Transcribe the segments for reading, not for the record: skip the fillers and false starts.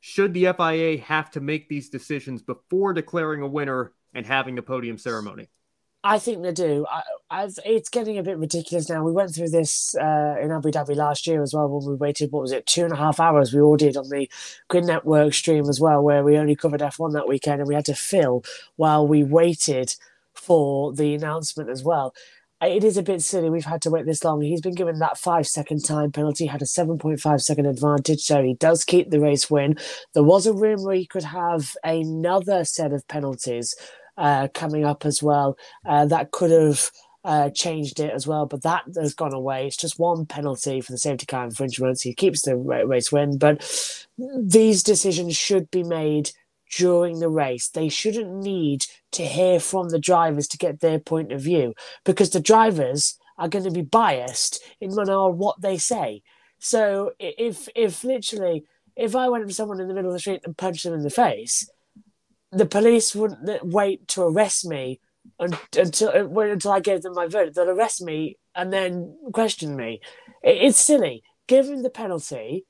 should the FIA have to make these decisions before declaring a winner and having the podium ceremony? I think they do. It's getting a bit ridiculous now. We went through this in Abu Dhabi last year as well when we waited, 2.5 hours we all did on the Grid Network stream as well, where we only covered F1 that weekend and we had to fill while we waited for the announcement as well. It is a bit silly we've had to wait this long. He's been given that 5-second time penalty, had a 7.5-second advantage, so he does keep the race win. There was a rumour he could have another set of penalties coming up as well. That could have changed it as well, but that has gone away. It's just one penalty for the safety car infringements. He keeps the race win, but these decisions should be made during the race. They shouldn't need to hear from the drivers to get their point of view, because the drivers are going to be biased in what they say. So if I went up to someone in the middle of the street and punched them in the face, the police wouldn't wait to arrest me until I gave them my verdict. They'll arrest me and then question me. It's silly. Give him the penalty,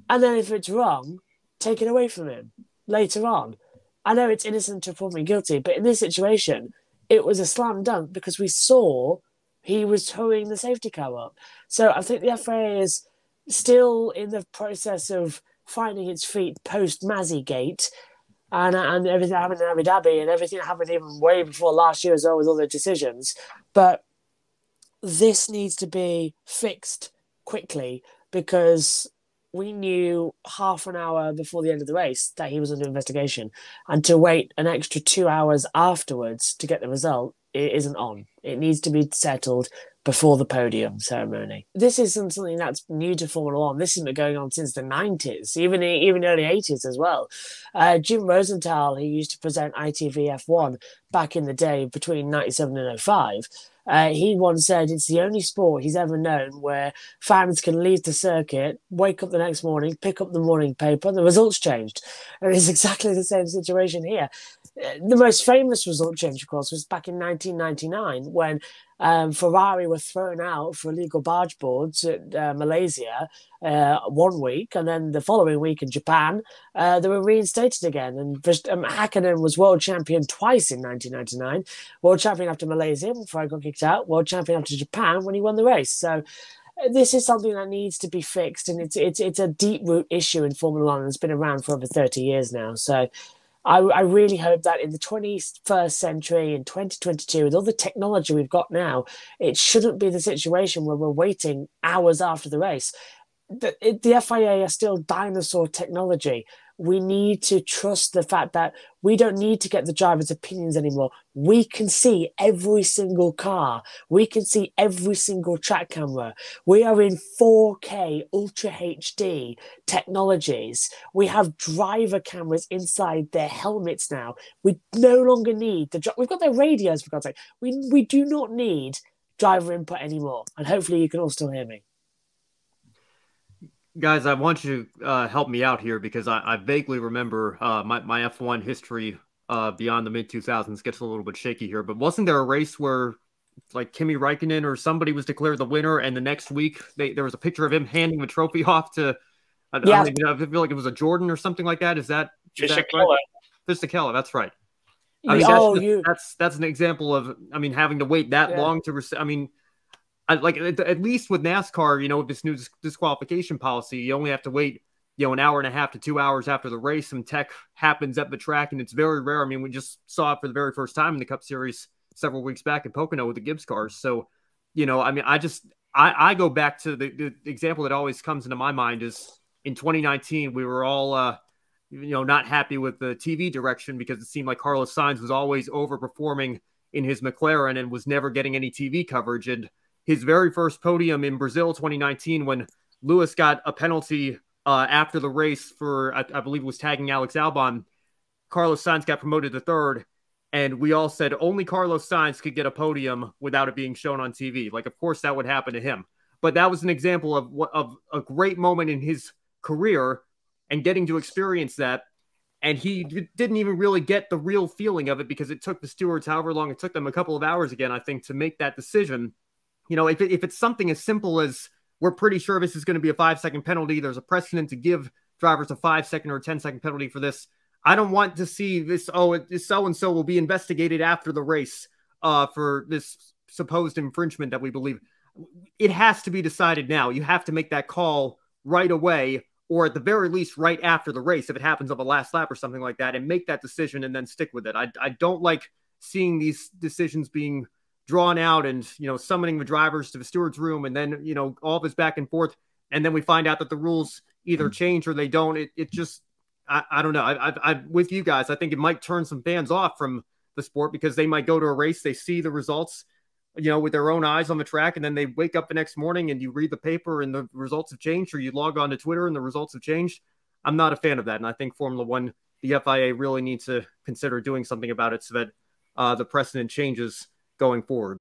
and then if it's wrong, take it away from him later on. I know it's innocent to prove me guilty, but in this situation, it was a slam dunk because we saw he was towing the safety car up. So I think the FIA is still in the process of finding its feet post-Mazzy Gate, and everything happened in Abu Dhabi, and everything happened even way before last year as well with all the decisions. But this needs to be fixed quickly, because we knew half an hour before the end of the race that he was under investigation, and to wait an extra 2 hours afterwards to get the result, it isn't on. It needs to be settled before the podium ceremony. This isn't something that's new to Formula One. This has been going on since the 90s, even early 80s as well. Jim Rosenthal, who used to present ITV F1 back in the day between 97 and 05, he once said it's the only sport he's ever known where fans can leave the circuit, wake up the next morning, pick up the morning paper, and the results changed. And it's exactly the same situation here. The most famous result change, of course, was back in 1999 when Ferrari were thrown out for illegal barge boards at Malaysia 1 week, and then the following week in Japan, they were reinstated again. And Hakkinen was world champion twice in 1999, world champion after Malaysia before I got kicked out, world champion after Japan when he won the race. So this is something that needs to be fixed, and it's a deep-root issue in Formula One, and it's been around for over 30 years now. So I really hope that in the 21st century, in 2022, with all the technology we've got now, it shouldn't be the situation where we're waiting hours after the race. The FIA are still dinosaur technology. We need to trust the fact that we don't need to get the drivers' opinions anymore. We can see every single car. We can see every single track camera. We are in 4K Ultra HD technologies. We have driver cameras inside their helmets now. We no longer need we've got their radios, for God's sake. We do not need driver input anymore. And hopefully you can all still hear me. Guys, I want you to help me out here, because I vaguely remember my F1 history beyond the mid-2000s gets a little bit shaky here. But wasn't there a race where, like, Kimi Räikkönen or somebody was declared the winner, and the next week there was a picture of him handing the trophy off to, I feel like it was a Jordan or something like that. Is that Fisichella? Fisichella, that's right. I mean, that's an example of, I mean, having to wait that long to receive. I mean, at least with NASCAR, you know, with this new disqualification policy, you only have to wait, you know, an hour and a half to 2 hours after the race. Some tech happens at the track, and it's very rare. I mean, we just saw it for the very first time in the Cup Series several weeks back in Pocono with the Gibbs cars. So, you know, I mean, I go back to the example that always comes into my mind is in 2019, we were all, you know, not happy with the TV direction, because it seemed like Carlos Sainz was always overperforming in his McLaren and was never getting any TV coverage. And his very first podium in Brazil 2019, when Lewis got a penalty after the race for, I believe it was tagging Alex Albon, Carlos Sainz got promoted to third, and we all said only Carlos Sainz could get a podium without it being shown on TV. Like, of course that would happen to him. But that was an example of a great moment in his career and getting to experience that. And he didn't even really get the real feeling of it, because it took the stewards however long it took them, a couple of hours again, I think, to make that decision. You know, if it's something as simple as we're pretty sure this is going to be a 5-second penalty, there's a precedent to give drivers a 5-second or 10-second penalty for this. I don't want to see this, oh, so-and-so will be investigated after the race for this supposed infringement that we believe. It has to be decided now. You have to make that call right away, or at the very least right after the race if it happens on the last lap or something like that, and make that decision and then stick with it. I don't like seeing these decisions being drawn out and, summoning the drivers to the steward's room and then, all this back and forth. And then we find out that the rules either change or they don't. It just, I don't know. I with you guys, I think it might turn some fans off from the sport because they might go to a race, they see the results, with their own eyes on the track, and then they wake up the next morning and you read the paper and the results have changed, or you log on to Twitter and the results have changed. I'm not a fan of that. And I think Formula One, the FIA really needs to consider doing something about it so that the precedent changes going forward.